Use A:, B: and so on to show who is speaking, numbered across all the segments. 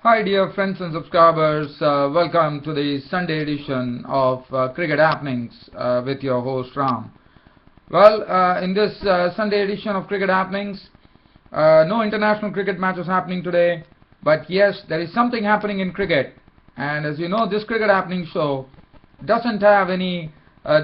A: Hi dear friends and subscribers, welcome to the Sunday edition of Cricket Happenings with your host Ram. Well, in this Sunday edition of Cricket Happenings, no international cricket matches happening today, but yes, there is something happening in cricket. And as you know, this Cricket Happening show doesn't have any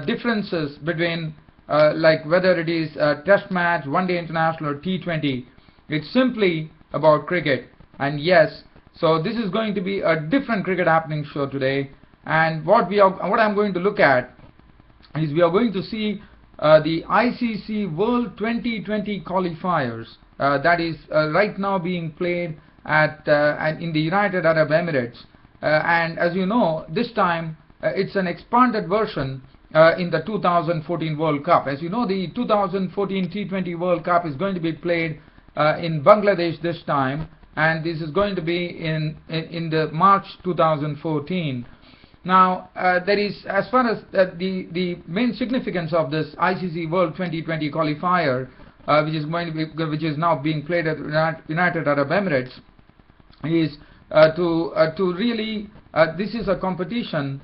A: differences between like whether it is a test match, one day international or T20. It's simply about cricket. And yes, so this is going to be a different Cricket Happening show today, and what I'm going to look at is we are going to see the ICC World 2020 qualifiers that is right now being played in the United Arab Emirates, and as you know, this time it's an expanded version in the 2014 World Cup. As you know, the 2014 T20 World Cup is going to be played in Bangladesh this time, and this is going to be in the March 2014. Now, there is, as far as the main significance of this ICC World 2020 qualifier, which is now being played at United Arab Emirates, is to really this is a competition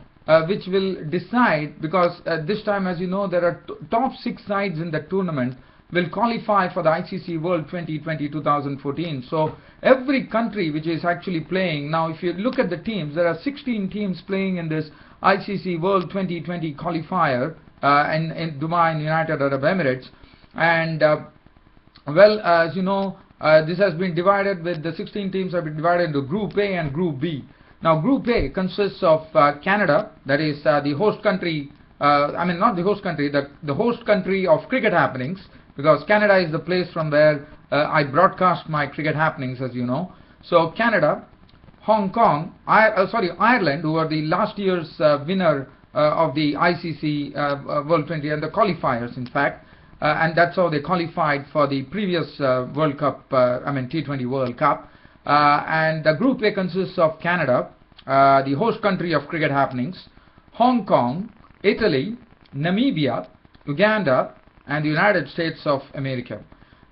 A: which will decide, because this time, as you know, there are top 6 sides in the tournament will qualify for the ICC World 2020 2014. So every country which is actually playing, now if you look at the teams, there are 16 teams playing in this ICC World 2020 qualifier in Dubai, in United Arab Emirates. And well, as you know, this has been divided, with the 16 teams have been divided into Group A and Group B. Now Group A consists of Canada, that is the host country, not the host country, the host country of Cricket Happenings, because Canada is the place from where I broadcast my Cricket Happenings, as you know. So Canada, Hong Kong, Ireland, who are the last year's winner of the ICC World 20 and the qualifiers, in fact, and that's how they qualified for the previous World Cup, T20 World Cup. And the Group A consists of Canada, the host country of Cricket Happenings, Hong Kong, Italy, Namibia, Uganda, and the United States of America,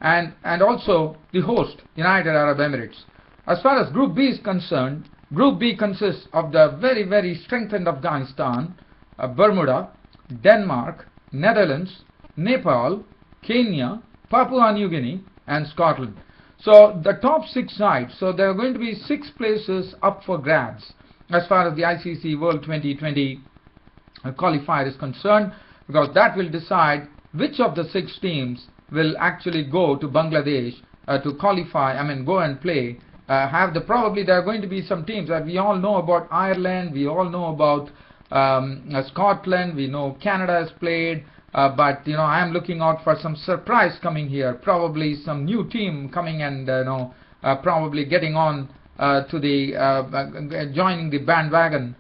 A: and also the host, United Arab Emirates. As far as Group B is concerned, Group B consists of the very, very strengthened Afghanistan, Bermuda, Denmark, Netherlands, Nepal, Kenya, Papua New Guinea, and Scotland. So the top 6 sides, so there are going to be 6 places up for grabs as far as the ICC World 2020 qualifier is concerned, because that will decide which of the 6 teams will actually go to Bangladesh to qualify, go and play. Probably there are going to be some teams that we all know about. Ireland, we all know about Scotland, we know Canada has played, but I am looking out for some surprise coming here, probably some new team coming and probably getting on to the joining the bandwagon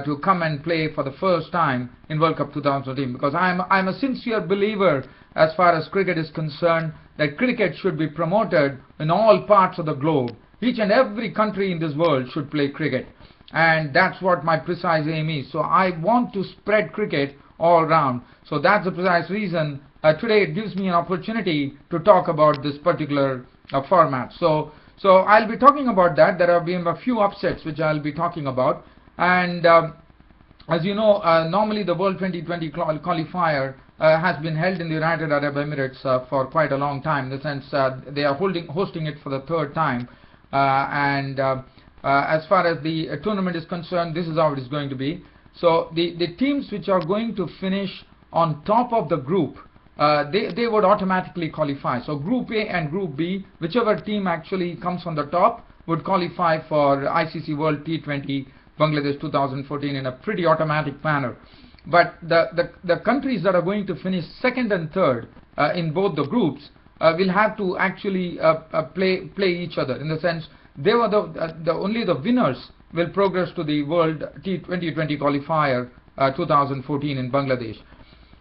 A: to come and play for the first time in World Cup 2014, because I'm a sincere believer, as far as cricket is concerned, that cricket should be promoted in all parts of the globe. Each and every country in this world should play cricket, and that's what my precise aim is. So I want to spread cricket all around. So that's the precise reason today it gives me an opportunity to talk about this particular format. So I'll be talking about that. There have been a few upsets which I'll be talking about. And as you know, normally the World 2020 qualifier has been held in the United Arab Emirates for quite a long time. In the sense they are hosting it for the 3rd time. As far as the tournament is concerned, this is how it is going to be. So the teams which are going to finish on top of the group, they would automatically qualify. So Group A and Group B, whichever team actually comes on the top, would qualify for ICC World T20 Bangladesh 2014 in a pretty automatic manner. But the countries that are going to finish 2nd and 3rd in both the groups will have to actually play each other, in the sense they were only the winners will progress to the World T20 qualifier 2014 in Bangladesh.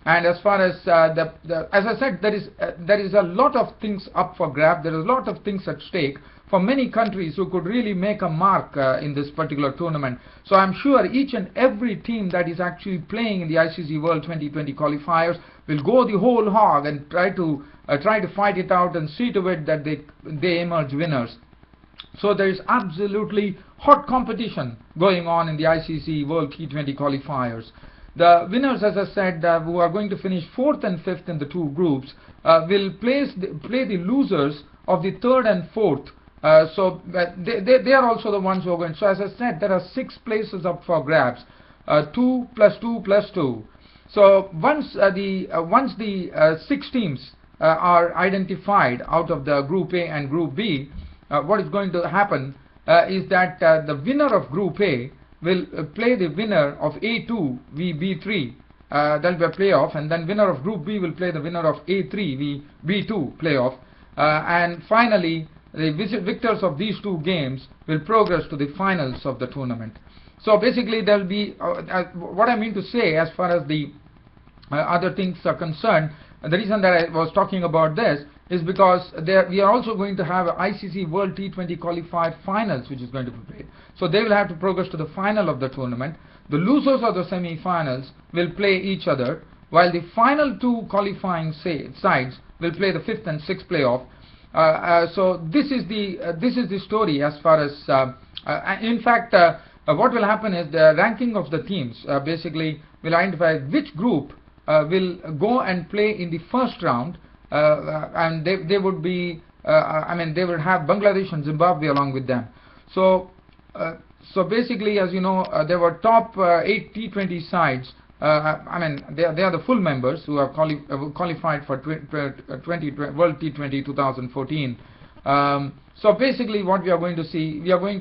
A: And as far as as I said, there is a lot of things up for grab. There is a lot of things at stake for many countries who could really make a mark in this particular tournament. So I'm sure each and every team that is actually playing in the ICC World 2020 qualifiers will go the whole hog and try to fight it out and see to it that they emerge winners. So there is absolutely hot competition going on in the ICC World T20 qualifiers. The winners, as I said, who are going to finish 4th and 5th in the two groups, will play the losers of the 3rd and 4th. So they are also the ones who are going. So as I said, there are 6 places up for grabs, 2 plus 2 plus 2. So once the 6 teams are identified out of the Group A and Group B, what is going to happen is that the winner of Group A will play the winner of A2 v B3. That will be a playoff, and then winner of Group B will play the winner of A3 v B2 playoff, and finally the victors of these 2 games will progress to the finals of the tournament. So basically there will be what I mean to say as far as the other things are concerned. The reason that I was talking about this is because we are also going to have ICC World T20 qualified finals, which is going to be played. So they will have to progress to the final of the tournament. The losers of the semi-finals will play each other, while the final 2 qualifying sides will play the 5th and 6th playoff. So this is the story as far as in fact what will happen is the ranking of the teams basically will identify which group will go and play in the first round, and they would be they would have Bangladesh and Zimbabwe along with them. So basically, as you know, there were top 8 T20 sides. They are the full members who have qualified for World T20 2014. So basically what we are going to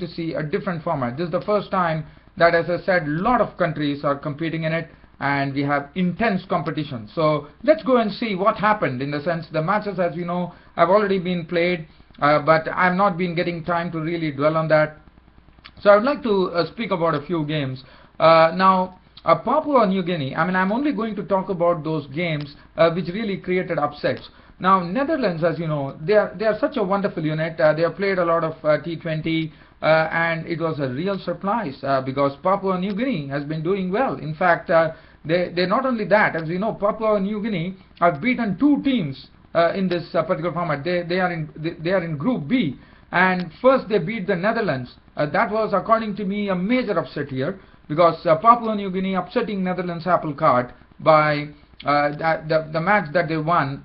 A: see a different format. This is the first time that, as I said, a lot of countries are competing in it, and we have intense competition. So let's go and see what happened. In the sense, the matches, as you know, have already been played, but I've not been getting time to really dwell on that. So I would like to speak about a few games. Now, Papua New Guinea, I'm only going to talk about those games which really created upsets. Now, Netherlands, as you know, they are such a wonderful unit. They have played a lot of T20, and it was a real surprise because Papua New Guinea has been doing well. In fact, they not only that, as you know, Papua New Guinea have beaten 2 teams in this particular format. They are in Group B, and first they beat the Netherlands. That was, according to me, a major upset here, because Papua New Guinea upsetting Netherlands apple cart by the match that they won.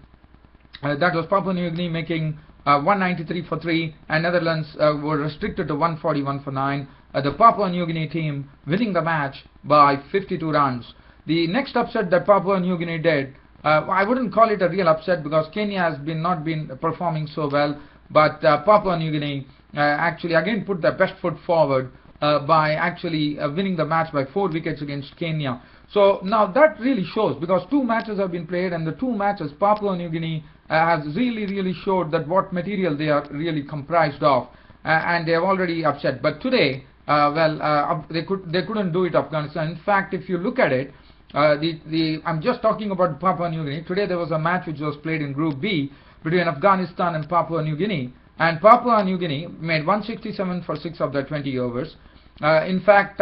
A: That was Papua New Guinea making 193 for 3, and Netherlands were restricted to 141 for 9. The Papua New Guinea team winning the match by 52 runs. The next upset that Papua New Guinea did, I wouldn't call it a real upset because Kenya has not been performing so well, but Papua New Guinea actually again put their best foot forward by actually winning the match by 4 wickets against Kenya. So now that really shows, because 2 matches have been played, and the 2 matches Papua New Guinea has really showed that what material they are really comprised of, and they have already upset. But today, they couldn't do it, Afghanistan. In fact, if you look at it, I'm just talking about Papua New Guinea. Today there was a match which was played in Group B between Afghanistan and Papua New Guinea, and Papua New Guinea made 167 for 6 of their 20 overs. In fact,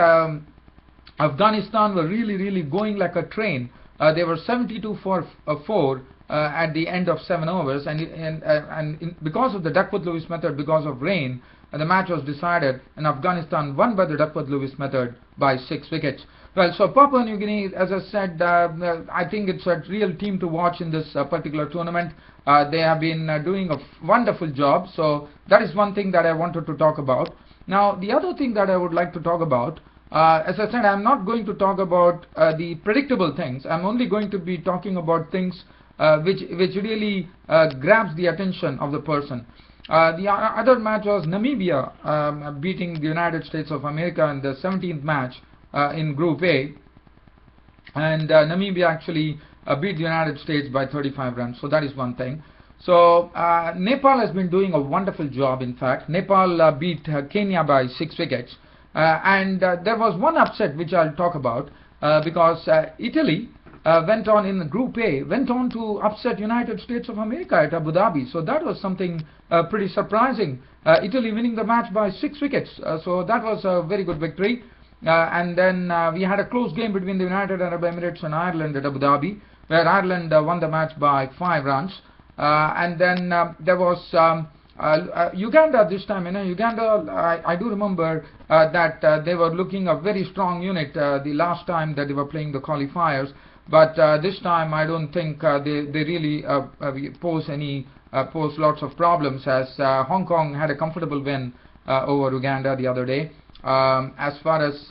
A: Afghanistan were really going like a train. They were 72 for 4 at the end of 7 overs, and because of the Duckworth-Lewis method, because of rain, the match was decided, and Afghanistan won by the Duckworth-Lewis method by 6 wickets. Well, so Papua New Guinea, as I said, I think it's a real team to watch in this particular tournament. They have been doing a wonderful job. So that is one thing that I wanted to talk about. Now, the other thing that I would like to talk about, as I said, I'm not going to talk about the predictable things. I'm only going to be talking about things which really grabs the attention of the person. The other match was Namibia beating the United States of America in the 17th match in Group A, and Namibia actually beat the United States by 35 runs. So that is one thing. So Nepal has been doing a wonderful job. In fact, Nepal beat Kenya by 6 wickets, and there was one upset which I'll talk about because Italy went on in Group A, went on to upset United States of America at Abu Dhabi. So that was something pretty surprising. Italy winning the match by 6 wickets. So that was a very good victory. And then we had a close game between the United Arab Emirates and Ireland at Abu Dhabi, where Ireland won the match by 5 runs. And then there was Uganda this time, Uganda, I do remember that they were looking a very strong unit the last time that they were playing the qualifiers, but this time I don't think they really pose lots of problems, as Hong Kong had a comfortable win over Uganda the other day. As far as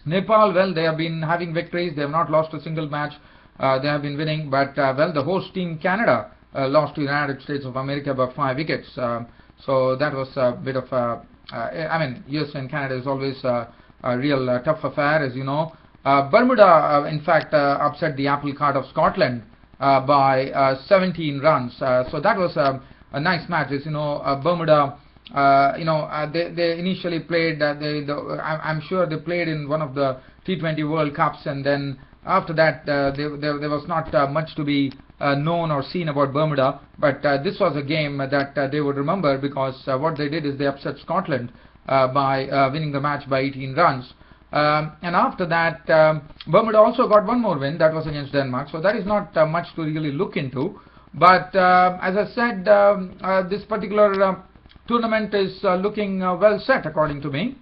A: Nepal, well, they have been having victories. They have not lost a single match. They have been winning, but well, the host team Canada lost to the United States of America by 5 wickets. So that was a bit of a, US and Canada is always a real tough affair, as you know. Bermuda, in fact, upset the apple cart of Scotland by 17 runs. So that was a nice match. As you know, Bermuda, they initially played, I'm sure they played in one of the T20 World Cups, and then after that there was not much to be known or seen about Bermuda, but this was a game that they would remember, because what they did is they upset Scotland by winning the match by 18 runs. And after that, Bermuda also got one more win. That was against Denmark, so that is not much to really look into. But as I said, this particular tournament is looking well set, according to me,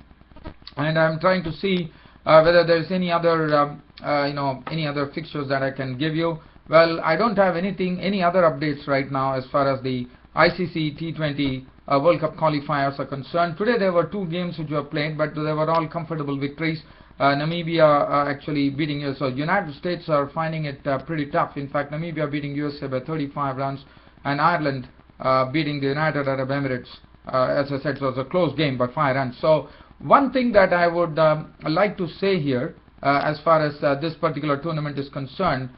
A: and I'm trying to see whether there's any other any other fixtures that I can give you. Well, I don't have any other updates right now as far as the ICC T20 World Cup qualifiers are concerned. Today there were 2 games which were played, but they were all comfortable victories. Namibia actually beating US. So United States are finding it pretty tough. In fact, Namibia beating USA by 35 runs, and Ireland beating the United Arab Emirates. As I said, it was a close game by 5 runs. So one thing that I would like to say here, as far as this particular tournament is concerned,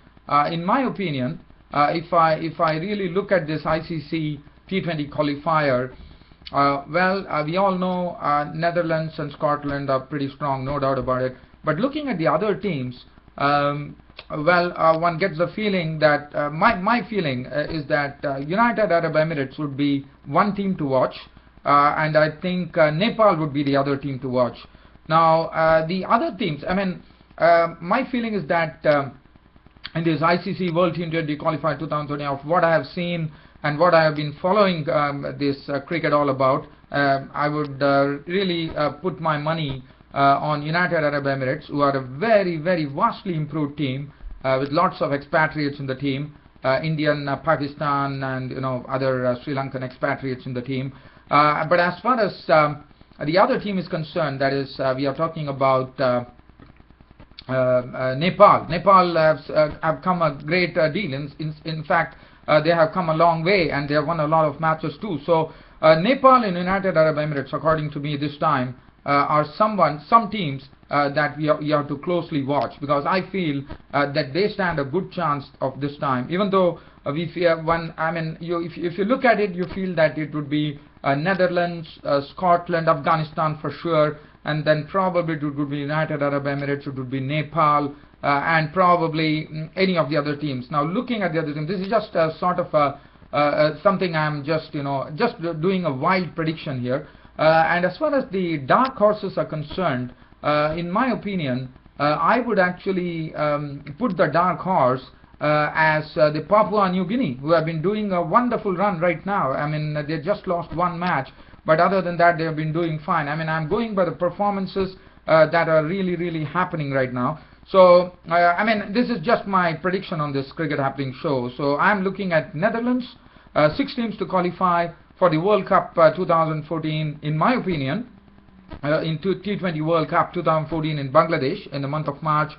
A: in my opinion, if I really look at this ICC T20 qualifier, we all know Netherlands and Scotland are pretty strong, no doubt about it. But looking at the other teams, one gets the feeling that my feeling is that United Arab Emirates would be one team to watch, and I think Nepal would be the other team to watch. Now the other teams, my feeling is that in this ICC World T20 Qualifier 2020, of what I have seen and what I have been following this cricket all about, I would really put my money on United Arab Emirates, who are a very, very vastly improved team with lots of expatriates in the team, Indian, Pakistan, and other Sri Lankan expatriates in the team. But as far as the other team is concerned, that is, we are talking about Nepal. Nepal have come a great deal. In fact, they have come a long way, and they have won a lot of matches too. So Nepal and United Arab Emirates, according to me this time, are some teams that you have to closely watch, because I feel that they stand a good chance of this time. Even though we fear one, if you look at it, you feel that it would be Netherlands, Scotland, Afghanistan for sure, and then probably it would be United Arab Emirates, it would be Nepal, and probably any of the other teams. Now, looking at the other teams, this is just a sort of something I'm just doing a wild prediction here. And as far as the dark horses are concerned, in my opinion, I would actually put the dark horse as the Papua New Guinea, who have been doing a wonderful run right now. They just lost one match, but other than that, they have been doing fine. I'm going by the performances that are really, really happening right now. So, this is just my prediction on this Cricket Happening show. So, I'm looking at Netherlands, 6 teams to qualify for the World Cup 2014, in my opinion, in T20 World Cup 2014 in Bangladesh in the month of March,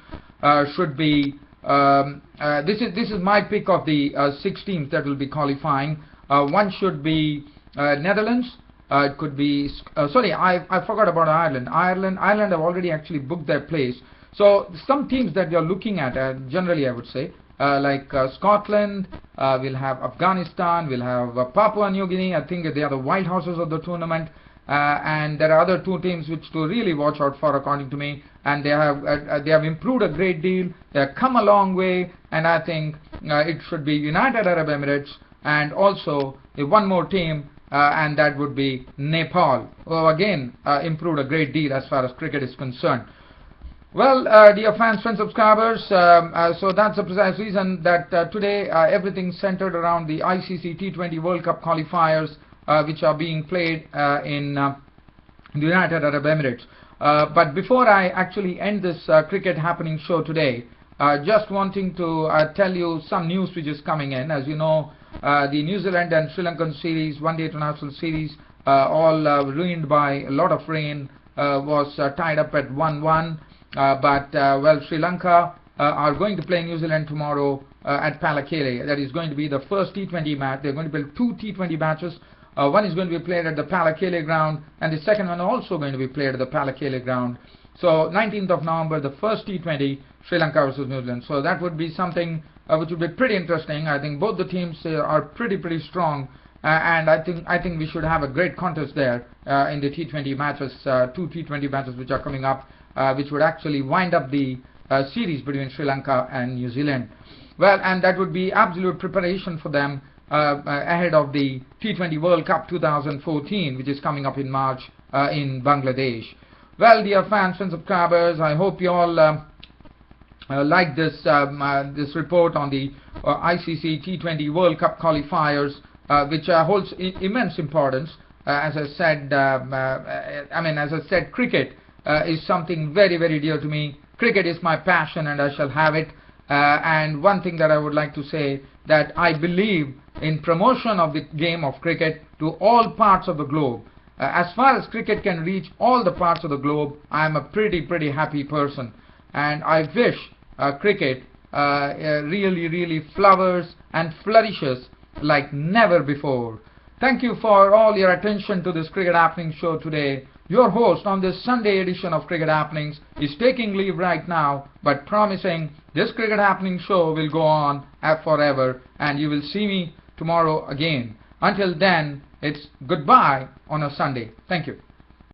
A: should be, this is my pick of the 6 teams that will be qualifying. One should be Netherlands. It could be, sorry, I forgot about Ireland. Ireland have already actually booked their place. So some teams that you're looking at, generally I would say, like Scotland, we'll have Afghanistan, we'll have Papua New Guinea. I think they are the wild horses of the tournament. And there are other 2 teams which to really watch out for, according to me. And they have improved a great deal. They have come a long way, and I think it should be United Arab Emirates, and also one more team, and that would be Nepal, who again improved a great deal as far as cricket is concerned. Well, dear fans, friends, subscribers, so that's the precise reason that today everything centered around the ICC T20 World Cup qualifiers which are being played in the United Arab Emirates. But before I actually end this cricket happening show today, just wanting to tell you some news which is coming in. As you know, the New Zealand and Sri Lankan series, one-day international series, all ruined by a lot of rain, was tied up at 1-1. But well, Sri Lanka are going to play New Zealand tomorrow at Palakele. That is going to be the first T20 match. They're going to play 2 T20 matches. One is going to be played at the Palakele ground, and the second one also going to be played at the Palakele ground. So 19th of November, the first T20, Sri Lanka versus New Zealand. So that would be something which would be pretty interesting. I think both the teams are pretty strong, and I think we should have a great contest there in the T20 matches, 2 T20 matches which are coming up, which would actually wind up the series between Sri Lanka and New Zealand. Well, and that would be absolute preparation for them ahead of the T20 World Cup 2014, which is coming up in March in Bangladesh. Well, dear fans and subscribers, I hope you all like this this report on the ICC T20 World Cup qualifiers, which holds immense importance. As I said, as I said, cricket is something very dear to me. Cricket is my passion, and I shall have it. And one thing that I would like to say, that I believe in promotion of the game of cricket to all parts of the globe. As far as cricket can reach all the parts of the globe, I am a pretty happy person, and I wish cricket really flowers and flourishes like never before. Thank you for all your attention to this Cricket Happening show today. Your host on this Sunday edition of Cricket Happenings is taking leave right now, but promising this Cricket Happening show will go on forever, and you will see me tomorrow again. Until then, it's goodbye on a Sunday. Thank you.